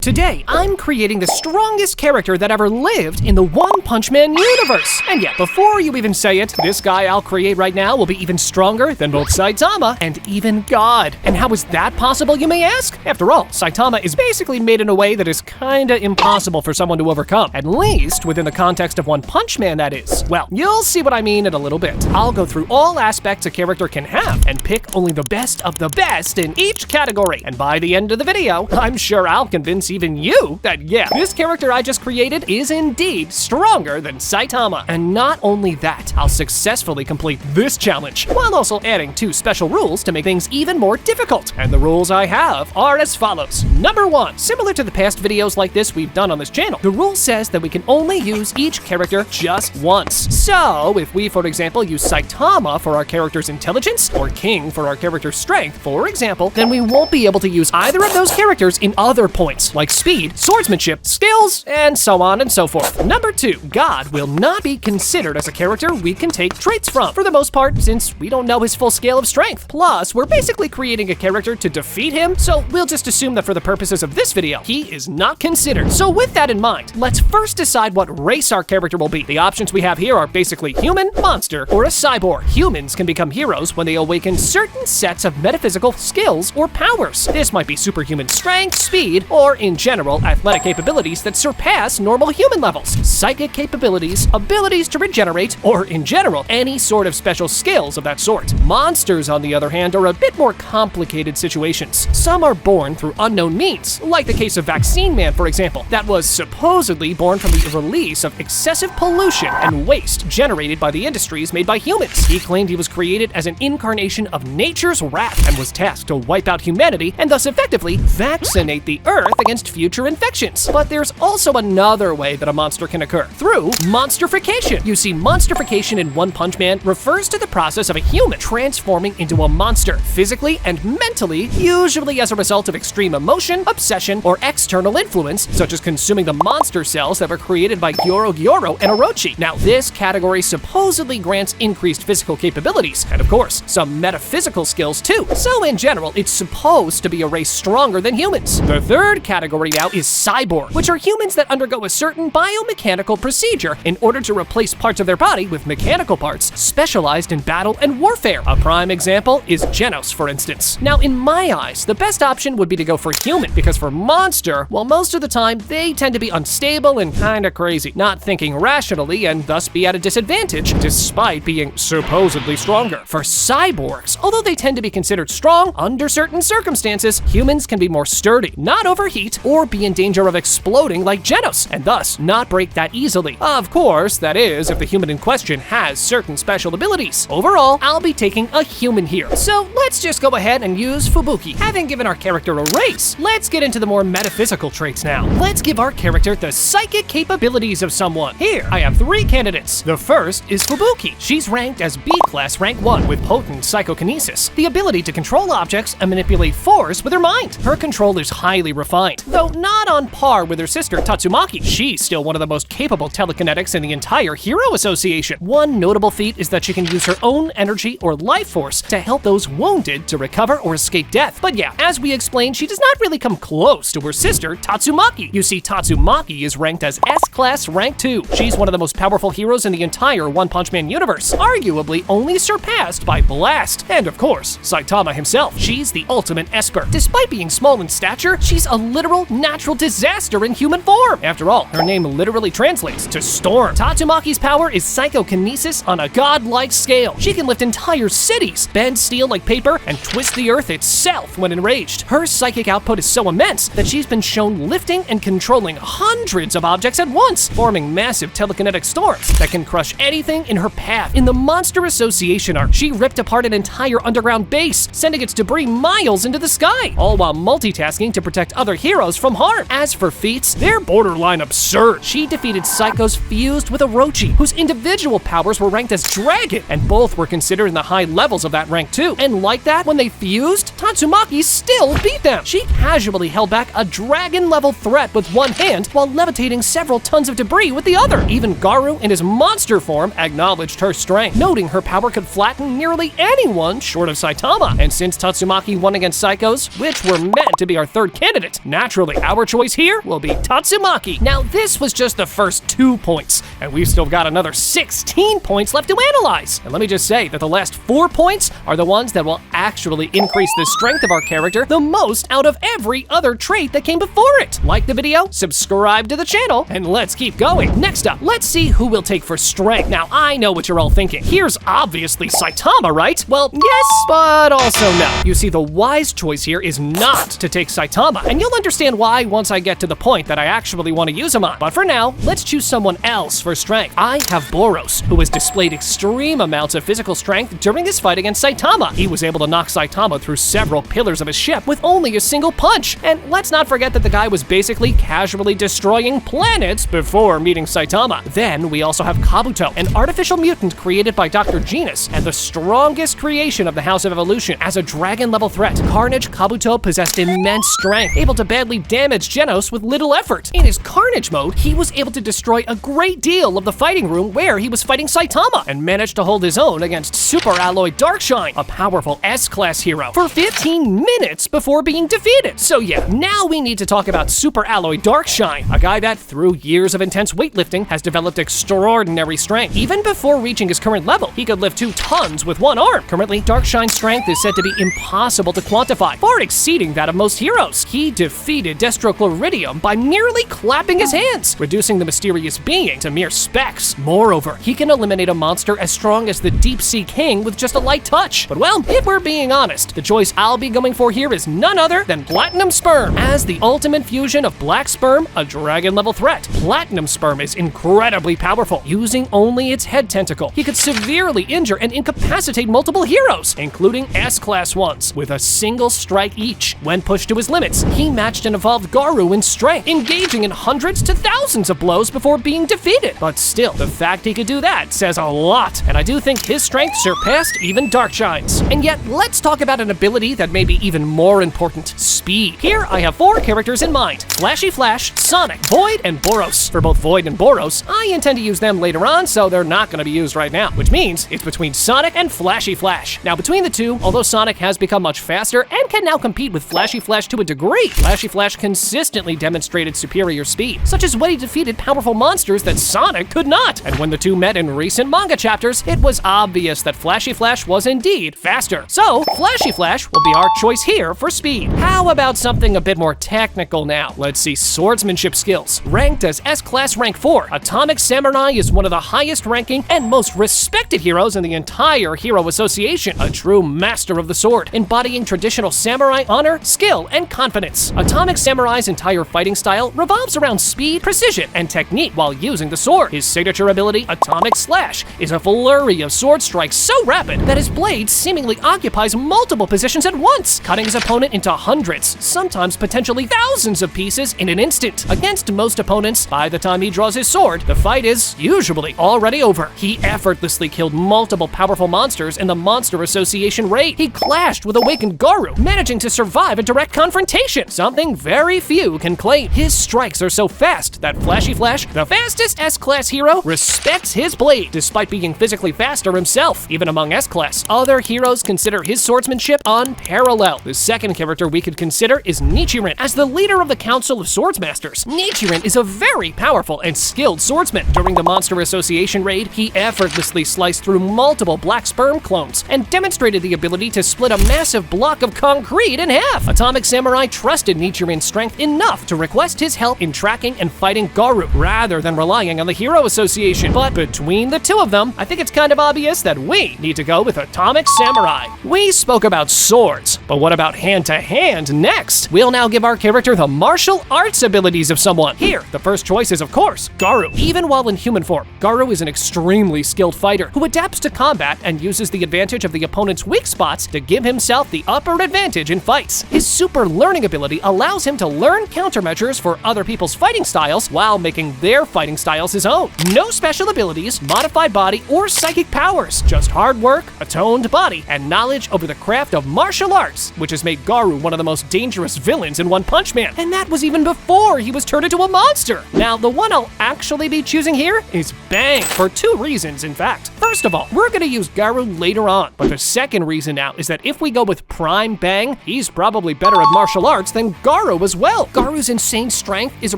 Today, I'm creating the strongest character that ever lived in the One Punch Man universe. And yeah, before you even say it, this guy I'll create right now will be even stronger than both Saitama and even God. And how is that possible, you may ask? After all, Saitama is basically made in a way that is kinda impossible for someone to overcome. At least within the context of One Punch Man, that is. Well, you'll see what I mean in a little bit. I'll go through all aspects a character can have and pick only the best of the best in each category. And by the end of the video, I'm sure I'll convince even you that yeah, this character I just created is indeed stronger than Saitama. And not only that, I'll successfully complete this challenge while also adding 2 special rules to make things even more difficult. And the rules I have are as follows. Number 1, similar to the past videos like this we've done on this channel, the rule says that we can only use each character just once. So if we, for example, use Saitama for our character's intelligence or King for our character's strength, for example, then we won't be able to use either of those characters in other points like speed, swordsmanship, skills, and so on and so forth. Number 2, God will not be considered as a character we can take traits from, for the most part, since we don't know his full scale of strength. Plus, we're basically creating a character to defeat him, so we'll just assume that for the purposes of this video, he is not considered. So with that in mind, let's first decide what race our character will be. The options we have here are basically human, monster, or a cyborg. Humans can become heroes when they awaken certain sets of metaphysical skills or powers. This might be superhuman strength, speed, or in general, athletic capabilities that surpass normal human levels, psychic capabilities, abilities to regenerate, or in general, any sort of special skills of that sort. Monsters, on the other hand, are a bit more complicated situations. Some are born through unknown means, like the case of Vaccine Man, for example, that was supposedly born from the release of excessive pollution and waste generated by the industries made by humans. He claimed he was created as an incarnation of nature's wrath and was tasked to wipe out humanity and thus effectively vaccinate the Earth against future infections. But there's also another way that a monster can occur, through monsterification. You see, monsterification in One Punch Man refers to the process of a human transforming into a monster, physically and mentally, usually as a result of extreme emotion, obsession, or external influence, such as consuming the monster cells that were created by Gyoro and Orochi. Now, this category supposedly grants increased physical capabilities, and of course, some metaphysical skills too. So in general, it's supposed to be a race stronger than humans. The third category now is cyborg, which are humans that undergo a certain biomechanical procedure in order to replace parts of their body with mechanical parts specialized in battle and warfare. A prime example is Genos, for instance. Now, in my eyes, the best option would be to go for human, because for monster, well, most of the time, they tend to be unstable and kinda crazy, not thinking rationally and thus be at a disadvantage, despite being supposedly stronger. For cyborgs, although they tend to be considered strong under certain circumstances, humans can be more sturdy, not overheat, or be in danger of exploding like Genos, and thus not break that easily. Of course, that is if the human in question has certain special abilities. Overall, I'll be taking a human here. So let's just go ahead and use Fubuki. Having given our character a race, let's get into the more metaphysical traits now. Let's give our character the psychic capabilities of someone. Here, I have 3 candidates. The first is Fubuki. She's ranked as B-class rank 1 with potent psychokinesis, the ability to control objects and manipulate force with her mind. Her control is highly refined, though not on par with her sister Tatsumaki. She's still one of the most capable telekinetics in the entire Hero Association. One notable feat is that she can use her own energy or life force to help those wounded to recover or escape death. But yeah, as we explained, she does not really come close to her sister Tatsumaki. You see, Tatsumaki is ranked as S-class rank 2. She's one of the most powerful heroes in the entire One Punch Man universe, arguably only surpassed by Blast. And of course, Saitama himself. She's the ultimate Esper. Despite being small in stature, she's a literal natural disaster in human form. After all, her name literally translates to storm. Tatsumaki's power is psychokinesis on a godlike scale. She can lift entire cities, bend steel like paper, and twist the earth itself when enraged. Her psychic output is so immense that she's been shown lifting and controlling hundreds of objects at once, forming massive telekinetic storms that can crush anything in her path. In the Monster Association arc, she ripped apart an entire underground base, sending its debris miles into the sky, all while multitasking to protect other heroes from harm. As for feats, they're borderline absurd. She defeated Psychos fused with Orochi, whose individual powers were ranked as Dragon, and both were considered in the high levels of that rank too. And like that, when they fused, Tatsumaki still beat them. She casually held back a dragon-level threat with one hand while levitating several tons of debris with the other. Even Garu, in his monster form, acknowledged her strength, noting her power could flatten nearly anyone short of Saitama. And since Tatsumaki won against Psychos, which were meant to be our third candidate, naturally naturally, our choice here will be Tatsumaki. Now, this was just the first 2 points, and we've still got another 16 points left to analyze. And let me just say that the last 4 points are the ones that will actually increase the strength of our character the most out of every other trait that came before it. Like the video, subscribe to the channel, and let's keep going. Next up, let's see who we'll take for strength. Now, I know what you're all thinking. Here's obviously Saitama, right? Well, yes, but also no. You see, the wise choice here is not to take Saitama, and you'll understand why once I get to the point that I actually want to use him on. But for now, let's choose someone else for strength. I have Boros, who has displayed extreme amounts of physical strength during his fight against Saitama. He was able to knock Saitama through several pillars of his ship with only a single punch. And let's not forget that the guy was basically casually destroying planets before meeting Saitama. Then we also have Kabuto, an artificial mutant created by Dr. Genus and the strongest creation of the House of Evolution. As a dragon-level threat, Carnage Kabuto possessed immense strength, able to badly damage Genos with little effort. In his Carnage mode, he was able to destroy a great deal of the fighting room where he was fighting Saitama, and managed to hold his own against Super Alloy Darkshine, a powerful S-class hero, for 15 minutes before being defeated. So yeah, now we need to talk about Super Alloy Darkshine, a guy that, through years of intense weightlifting, has developed extraordinary strength. Even before reaching his current level, he could lift 2 tons with one arm. Currently, Darkshine's strength is said to be impossible to quantify, far exceeding that of most heroes. He defeated Destrochloridium by merely clapping his hands, reducing the mysterious being to mere specks. Moreover, he can eliminate a monster as strong as the Deep Sea King with just a light touch. But well, if we're being honest, the choice I'll be going for here is none other than Platinum Sperm. As the ultimate fusion of Black Sperm, a dragon-level threat, Platinum Sperm is incredibly powerful. Using only its head tentacle, he could severely injure and incapacitate multiple heroes, including S-class ones, with a single strike each. When pushed to his limits, he matched an evolved Garu in strength, engaging in hundreds to thousands of blows before being defeated. But still, the fact he could do that says a lot, and I do think his strength surpassed even Darkshine's. And yet, let's talk about an ability that may be even more important: speed. Here, I have 4 characters in mind: Flashy Flash, Sonic, Void, and Boros. For both Void and Boros, I intend to use them later on, so they're not going to be used right now, which means it's between Sonic and Flashy Flash. Now, between the two, although Sonic has become much faster and can now compete with Flashy Flash to a degree, Flashy Flash consistently demonstrated superior speed, such as when he defeated powerful monsters that Sonic could not. And when the two met in recent manga chapters, it was obvious that Flashy Flash was indeed faster. So, Flashy Flash will be our choice here for speed. How about something a bit more technical now? Let's see swordsmanship skills. Ranked as S-Class Rank 4, Atomic Samurai is one of the highest ranking and most respected heroes in the entire Hero Association, a true master of the sword, embodying traditional samurai honor, skill, and confidence. Atomic Samurai's entire fighting style revolves around speed, precision, and technique while using the sword. His signature ability, Atomic Slash, is a flurry of sword strikes so rapid that his blade seemingly occupies multiple positions at once, cutting his opponent into hundreds, sometimes potentially thousands of pieces in an instant. Against most opponents, by the time he draws his sword, the fight is usually already over. He effortlessly killed multiple powerful monsters in the Monster Association raid. He clashed with Awakened Garu, managing to survive a direct confrontation, something very few can claim. His strikes are so fast that Flashy Flash, the fastest S-Class hero, respects his blade, despite being physically faster himself. Even among S-Class, other heroes consider his swordsmanship unparalleled. The second character we could consider is Nichiren. As the leader of the Council of Swordsmasters, Nichiren is a very powerful and skilled swordsman. During the Monster Association raid, he effortlessly sliced through multiple Black Sperm clones and demonstrated the ability to split a massive block of concrete in half. Atomic Samurai trusted Nichiren's strength enough to request his help in tracking and fighting Garu, rather than relying on the Hero Association. But between the two of them, I think it's kind of obvious that we need to go with Atomic Samurai. We spoke about swords, but what about hand-to-hand next? We'll now give our character the martial arts abilities of someone. Here, the first choice is, of course, Garu. Even while in human form, Garu is an extremely skilled fighter who adapts to combat and uses the advantage of the opponent's weak spots to give himself the upper advantage in fights. His super learning ability allows him to learn countermeasures for other people's fighting styles while making their fighting styles his his own. No special abilities, modified body, or psychic powers. Just hard work, a toned body, and knowledge over the craft of martial arts, which has made Garou one of the most dangerous villains in One Punch Man. And that was even before he was turned into a monster. Now, the one I'll actually be choosing here is Bang, for 2 reasons, in fact. First of all, we're gonna use Garou later on, but the second reason now is that if we go with Prime Bang, he's probably better at martial arts than Garou as well. Garou's insane strength is a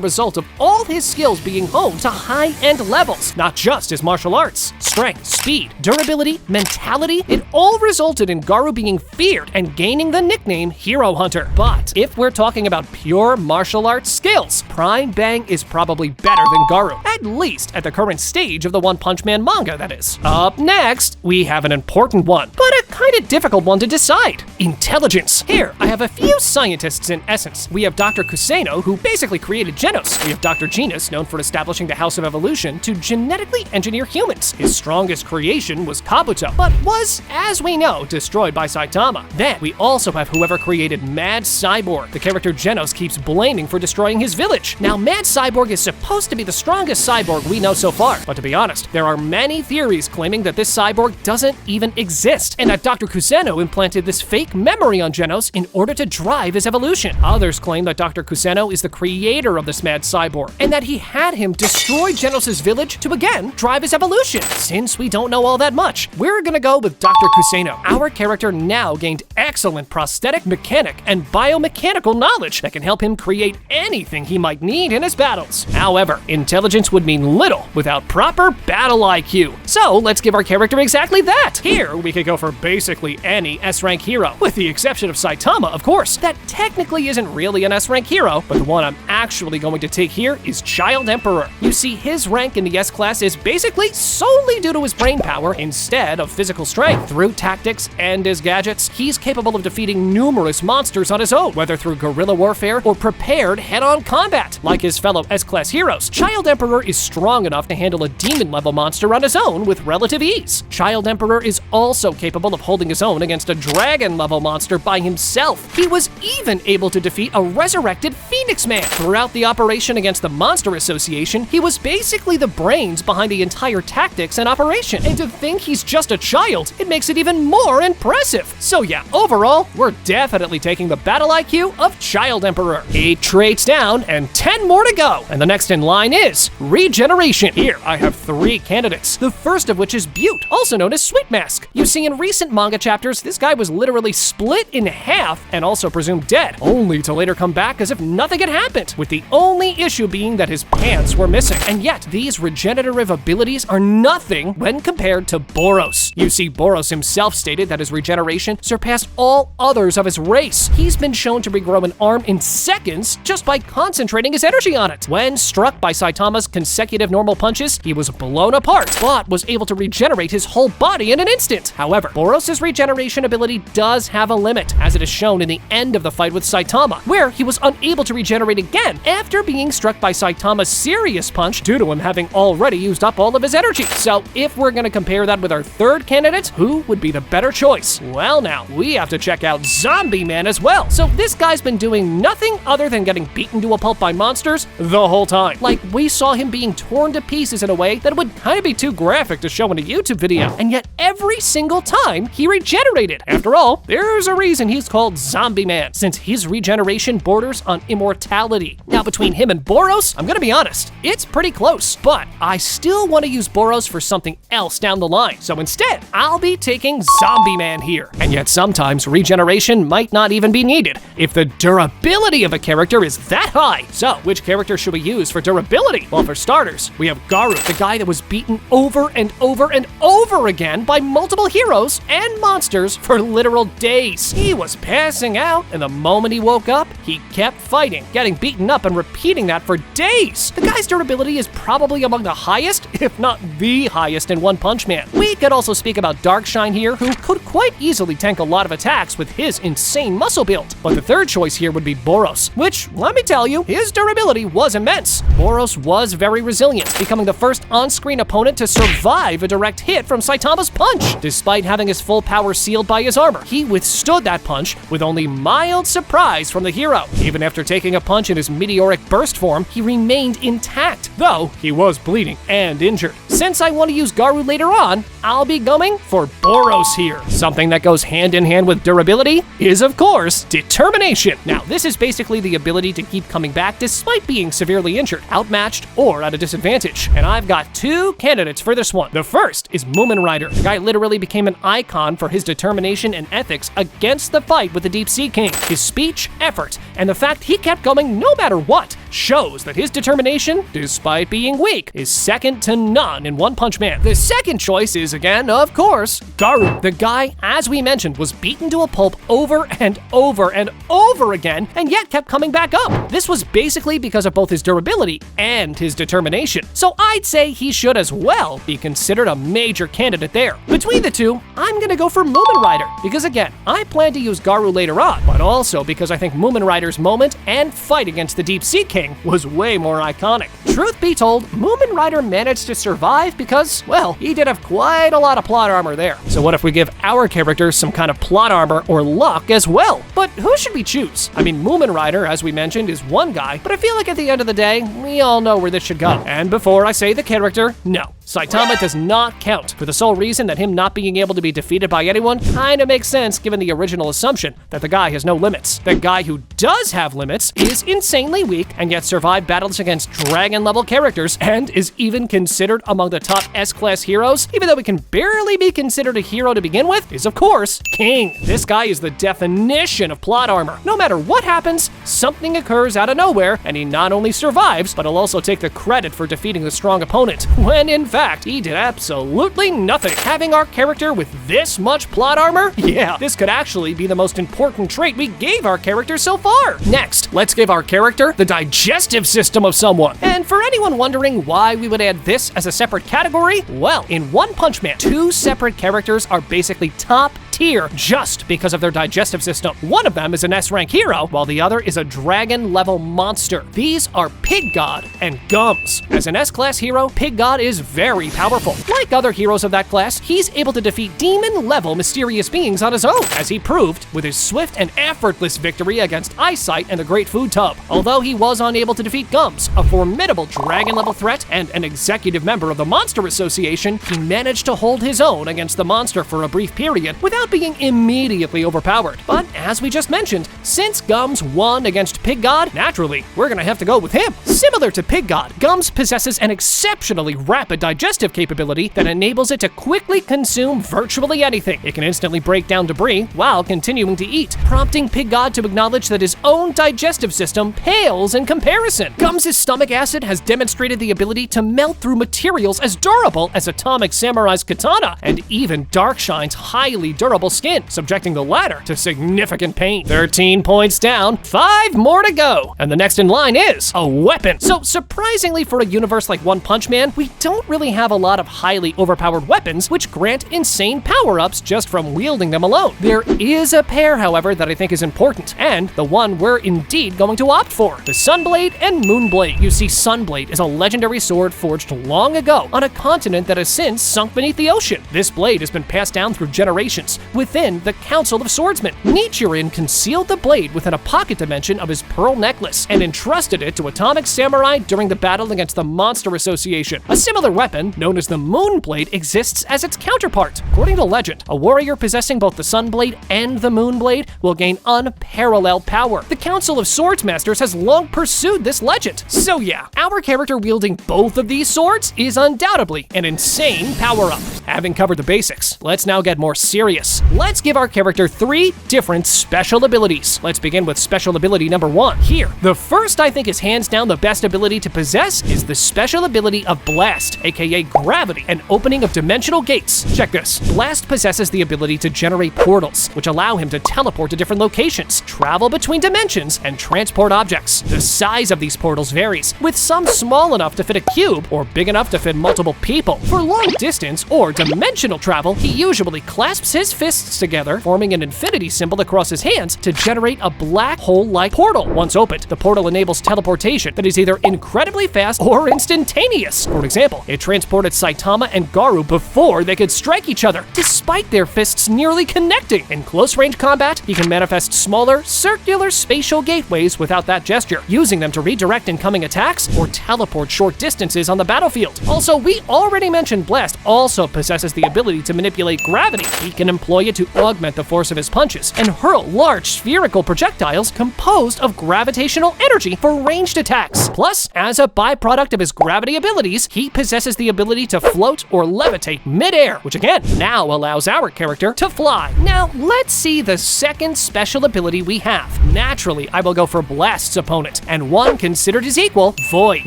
result of all his skills being honed to high-end levels, not just his martial arts. Strength, speed, durability, mentality, it all resulted in Garou being feared and gaining the nickname Hero Hunter. But if we're talking about pure martial arts skills, Prime Bang is probably better than Garou, at least at the current stage of the One Punch Man manga, that is. Up next, we have an important one, but a kind of difficult one to decide. Intelligence. Here, I have a few scientists in essence. We have Dr. Kuseno, who basically created Genos. We have Dr. Genus, known for establishing the House of Evolution to genetically engineer humans. His strongest creation was Kabuto, but was, as we know, destroyed by Saitama. Then, we also have whoever created Mad Cyborg, the character Genos keeps blaming for destroying his village. Now, Mad Cyborg is supposed to be the strongest cyborg we know so far, but to be honest, there are many theories claiming that this cyborg doesn't even exist, and that Dr. Kuseno implanted this fake memory on Genos in order to drive his evolution. Others claim that Dr. Kuseno is the creator of this Mad Cyborg, and that he had him destroy Genos' village to again drive his evolution. Since we don't know all that much, we're gonna go with Dr. Kuseno. Our character now gained excellent prosthetic mechanic and biomechanical knowledge that can help him create anything he might need in his battles. However, intelligence would mean little without proper battle IQ. So let's give our character exactly that. Here, we could go for basically any S-rank hero, with the exception of Saitama, of course. That technically isn't really an S-rank hero, but the one I'm actually going to take here is Child Emperor. You see, his rank in the S-class is basically solely due to his brain power instead of physical strength. Through tactics and his gadgets, he's capable of defeating numerous monsters on his own, whether through guerrilla warfare or prepared head-on combat. Like his fellow S-class heroes, Child Emperor is strong enough to handle a demon-level monster on his own with relative ease. Child Emperor is also capable of holding his own against a dragon-level monster by himself. He was even able to defeat a resurrected Phoenix Man. Throughout the operation against the Monster Association, he was basically the brains behind the entire tactics and operation. And to think he's just a child, it makes it even more impressive. So yeah, overall, we're definitely taking the battle IQ of Child Emperor. 8 traits down and 10 more to go. And the next in line is Regeneration. Here, I have 3 candidates. The first of which is Butte, also known as Sweet Mask. You see, in recent manga chapters, this guy was literally split in half and also presumed dead, only to later come back as if nothing had happened, with the only issue being that his pants were missing. And yet, these regenerative abilities are nothing when compared to Boros. You see, Boros himself stated that his regeneration surpassed all others of his race. He's been shown to regrow an arm in seconds just by concentrating his energy on it. When struck by Saitama's consecutive normal punches, he was blown apart, but was able to regenerate his whole body in an instant. However, Boros' regeneration ability does have a limit, as it is shown in the end of the fight with Saitama, where he was unable to regenerate again after being struck by Saitama's serious punch due to him having already used up all of his energy. So if we're gonna compare that with our third candidate, who would be the better choice? Well now, we have to check out Zombie Man as well. So this guy's been doing nothing other than getting beaten to a pulp by monsters the whole time. Like, we saw him being torn to pieces in a way that would kind of be too graphic to show in a YouTube video, and yet every single time he regenerated. After all, there's a reason he's called Zombie Man, since his regeneration borders on immortality. Now, between him and Boros, I'm gonna be honest, it's pretty close, but I still want to use Boros for something else down the line, so instead, I'll be taking Zombie Man here. And yet sometimes regeneration might not even be needed if the durability of a character is that high. So, which character should we use for durability? Well, for starters, we have Garou, the guy that was beaten over and over and over again by multiple heroes and monsters for literal days. He was passing out, and the moment he woke up, he kept fighting, getting beaten up and repeating that for days. The guy's durability is probably among the highest, if not the highest, in One Punch Man. We could also speak about Darkshine here, who could quite easily tank a lot of attacks with his insane muscle build. But the third choice here would be Boros, which, let me tell you, his durability was immense. Boros was very resilient, becoming the first on-screen opponent to survive a direct hit from Saitama's punch. Despite having his full power sealed by his armor, he withstood that punch with only mild surprise from the hero. Even after taking a punch in his meteoric burst form, he remained intact, though he was bleeding and injured. Since I want to use Garu later on, I'll be going for Boros here. Something that goes hand in hand with durability is, of course, determination. Now, this is basically the ability to keep coming back despite being severely injured, outmatched, or at a disadvantage. And I've got two candidates for this one. The first is Moomin Rider. The guy literally became an icon for his determination and ethics against the fight with the Deep Sea King. His speech, effort, and the fact he kept going no matter what shows that his determination, despite being weak, is second to none in One Punch Man. The second choice is, again, of course, Garu. The guy, as we mentioned, was beaten to a pulp over and over and over again, and yet kept coming back up. This was basically because of both his durability and his determination. So I'd say he should as well be considered a major candidate there. Between the two, I'm gonna go for Moomin Rider, because again, I plan to use Garu later on, but also because I think Moomin Rider's moment and fight against the Deep Sea King was way more iconic. Truth be told, Moomin Rider managed to survive because, well, he did have quite a lot of plot armor there. So what if we give our characters some kind of plot armor or luck as well? But who should we choose? I mean, Moomin Rider, as we mentioned, is one guy, but I feel like at the end of the day, we all know where this should go. And before I say the character, no. Saitama does not count, for the sole reason that him not being able to be defeated by anyone kinda makes sense given the original assumption that the guy has no limits. The guy who does have limits is insanely weak and yet survived battles against dragon-level characters and is even considered among the top S-class heroes, even though he can barely be considered a hero to begin with, is of course, King. This guy is the definition of plot armor. No matter what happens, something occurs out of nowhere, and he not only survives, but he'll also take the credit for defeating the strong opponent, when in fact, he did absolutely nothing. Having our character with this much plot armor? Yeah, this could actually be the most important trait we gave our character so far. Next, let's give our character the digestive system of someone. And for anyone wondering why we would add this as a separate category, well, in One Punch Man, two separate characters are basically top tier just because of their digestive system. One of them is an S-rank hero, while the other is a dragon-level monster. These are Pig God and Gums. As an S-class hero, Pig God is very powerful. Like other heroes of that class, he's able to defeat demon-level mysterious beings on his own, as he proved with his swift and effortless victory against Eyesight and the Great Food Tub. Although he was unable to defeat Gums, a formidable dragon-level threat and an executive member of the Monster Association, he managed to hold his own against the monster for a brief period without being immediately overpowered. But as we just mentioned, since Gums won against Pig God, naturally, we're gonna have to go with him. Similar to Pig God, Gums possesses an exceptionally rapid digestive capability that enables it to quickly consume virtually anything. It can instantly break down debris while continuing to eat, prompting Pig God to acknowledge that his own digestive system pales in comparison. Gums' stomach acid has demonstrated the ability to melt through materials as durable as Atomic Samurai's katana, and even Darkshine's highly durable skin, subjecting the latter to significant pain. 13 points down, 5 more to go, and the next in line is a weapon. So surprisingly for a universe like One Punch Man, we don't really have a lot of highly overpowered weapons which grant insane power-ups just from wielding them alone. There is a pair, however, that I think is important, and the one we're indeed going to opt for: the Sunblade and Moonblade. You see, Sunblade is a legendary sword forged long ago on a continent that has since sunk beneath the ocean. This blade has been passed down through generations within the Council of Swordsmen. Nichiren concealed the blade within a pocket dimension of his pearl necklace and entrusted it to Atomic Samurai during the battle against the Monster Association. A similar weapon, known as the Moonblade, exists as its counterpart. According to legend, a warrior possessing both the Sunblade and the Moonblade will gain unparalleled power. The Council of Swordsmasters has long pursued this legend. So yeah, our character wielding both of these swords is undoubtedly an insane power-up. Having covered the basics, let's now get more serious. Let's give our character 3 different special abilities. Let's begin with special ability number 1. Here, the first I think is hands down the best ability to possess is the special ability of Blast, aka Gravity, and opening of dimensional gates. Check this. Blast possesses the ability to generate portals, which allow him to teleport to different locations, travel between dimensions, and transport objects. The size of these portals varies, with some small enough to fit a cube or big enough to fit multiple people. For long distance or dimensional travel, he usually clasps his fists together, forming an infinity symbol across his hands to generate a black hole-like portal. Once opened, the portal enables teleportation that is either incredibly fast or instantaneous. For example, it transported Saitama and Garou before they could strike each other, despite their fists nearly connecting. In close-range combat, he can manifest smaller, circular spatial gateways without that gesture, using them to redirect incoming attacks or teleport short distances on the battlefield. Also, we already mentioned Blast also possesses the ability to manipulate gravity. He can employ it to augment the force of his punches and hurl large spherical projectiles composed of gravitational energy for ranged attacks. Plus, as a byproduct of his gravity abilities, he possesses the ability to float or levitate mid-air, which again now allows our character to fly. Now, let's see the second special ability we have. Naturally, I will go for Blast's opponent, and one considered his equal, Void.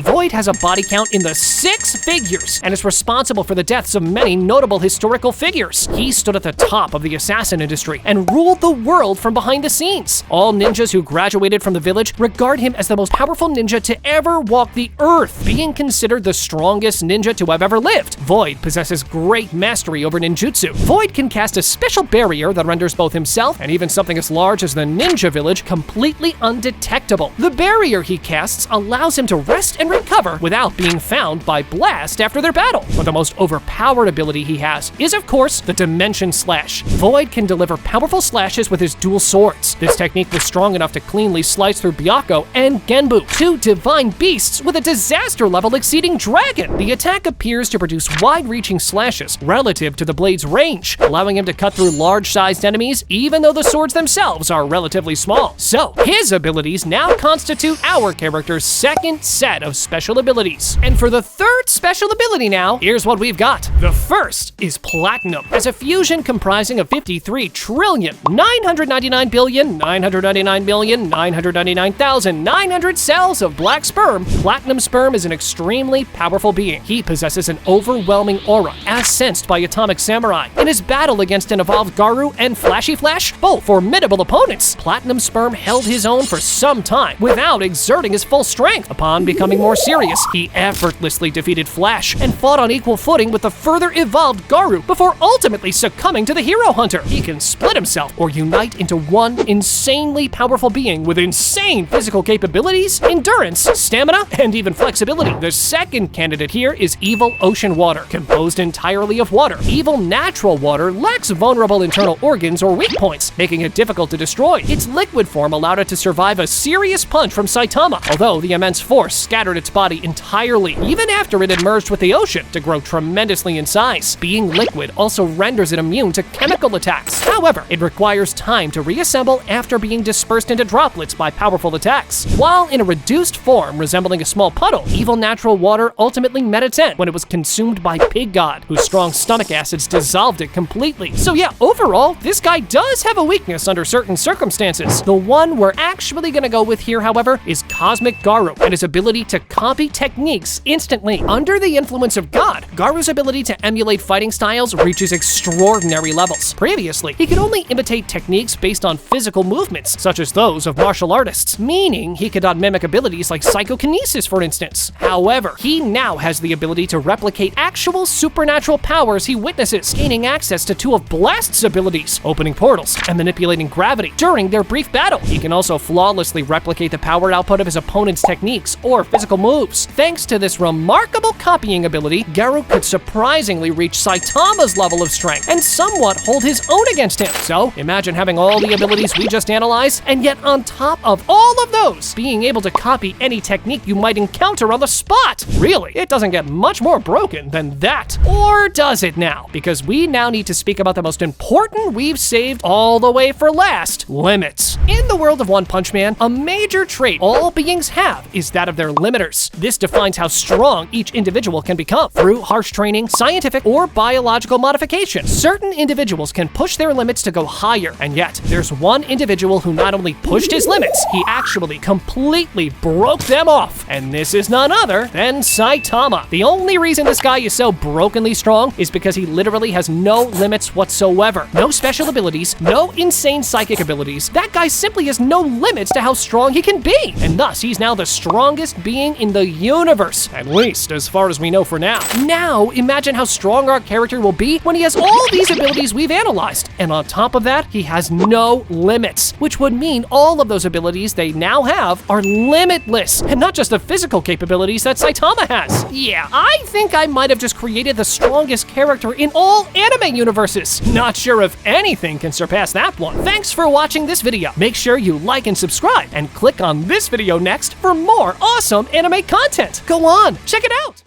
Void has a body count in the 6 figures and is responsible for the deaths of many notable historical figures. He stood at the top of the assassin industry and ruled the world from behind the scenes. All ninjas who graduated from the village regard him as the most powerful ninja to ever walk the earth, being considered the strongest ninja to have ever lived. Void possesses great mastery over ninjutsu. Void can cast a special barrier that renders both himself and even something as large as the ninja village completely undetectable. The barrier he casts allows him to rest and recover without being found by Blast after their battle. But the most overpowered ability he has is, of course, the Dimension Slash. Void can deliver powerful slashes with his dual swords. This technique was strong enough to cleanly slice through Byakko and Genbu, two divine beasts with a disaster level exceeding Dragon. The attack appears to produce wide-reaching slashes relative to the blade's range, allowing him to cut through large-sized enemies even though the swords themselves are relatively small. So, his abilities now constitute our character's second set of special abilities. And for the third special ability now, here's what we've got. The first is Platinum. As a fusion comprising of 53,999,999,999,900 cells of black sperm, Platinum sperm is an extremely powerful being. He possesses an overwhelming aura, as sensed by Atomic Samurai. In his battle against an evolved Garou and Flashy Flash, both formidable opponents, Platinum sperm held his own for some time without exerting his full strength. Upon becoming more serious, he effortlessly defeated Flash and fought on equal footing with the further evolved Garou before ultimately succumbing to the Hero Hunter. He can split himself or unite into one insanely powerful being with insane physical capabilities, endurance, stamina, and even flexibility. The second candidate here is Evil Ocean Water. Composed entirely of water, Evil Natural Water lacks vulnerable internal organs or weak points, making it difficult to destroy. Its liquid form allowed it to survive a serious punch from Saitama, although the immense force scattered its body entirely, even after it had merged with the ocean to grow tremendously in size. Being liquid also renders it immune to chemical attacks. However, it requires time to reassemble after being dispersed into droplets by powerful attacks. While in a reduced form resembling a small puddle, Evil Natural Water ultimately met its end when it was consumed by Pig God, whose strong stomach acids dissolved it completely. So yeah, overall, this guy does have a weakness under certain circumstances. The one we're actually gonna go with here, however, is Cosmic Garou and his ability to copy techniques instantly. Under the influence of God, Garou's ability to emulate fighting styles reaches extraordinary levels. Previously, he could only imitate techniques based on physical movements, such as those of martial artists, meaning he could not mimic abilities like psychokinesis, for instance. However, he now has the ability to replicate actual supernatural powers he witnesses, gaining access to two of Blast's abilities, opening portals and manipulating gravity during their brief battle. He can also flawlessly replicate the power output of his opponent's techniques or physical moves. Thanks to this remarkable copying ability, Garou could surprisingly reach Saitama's level of strength and somewhat hold his own against him. So, imagine having all the abilities we just analyzed, and yet on top of all of those, being able to copy any technique you might encounter on the spot. Really, it doesn't get much more broken than that. Or does it now? Because we now need to speak about the most important we've saved all the way for last: limits. In the world of One Punch Man, a major trait all beings have is that of their limiters. This defines how strong each individual can become. Through harsh training, scientific, or biological modification, certain individuals can push their limits to go higher, and yet there's one individual who not only pushed his limits, he actually completely broke them off, and this is none other than Saitama. The only reason this guy is so brokenly strong is because he literally has no limits whatsoever. No special abilities, no insane psychic abilities. That guy simply has no limits to how strong he can be, and thus he's now the strongest being in the universe, at least as far as we know for now. Now, imagine how strong our character will be when he has all these abilities we've we've analyzed. And on top of that, he has no limits, which would mean all of those abilities they now have are limitless, and not just the physical capabilities that Saitama has. Yeah, I think I might have just created the strongest character in all anime universes. Not sure if anything can surpass that one. Thanks for watching this video. Make sure you like and subscribe, and click on this video next for more awesome anime content. Go on, check it out!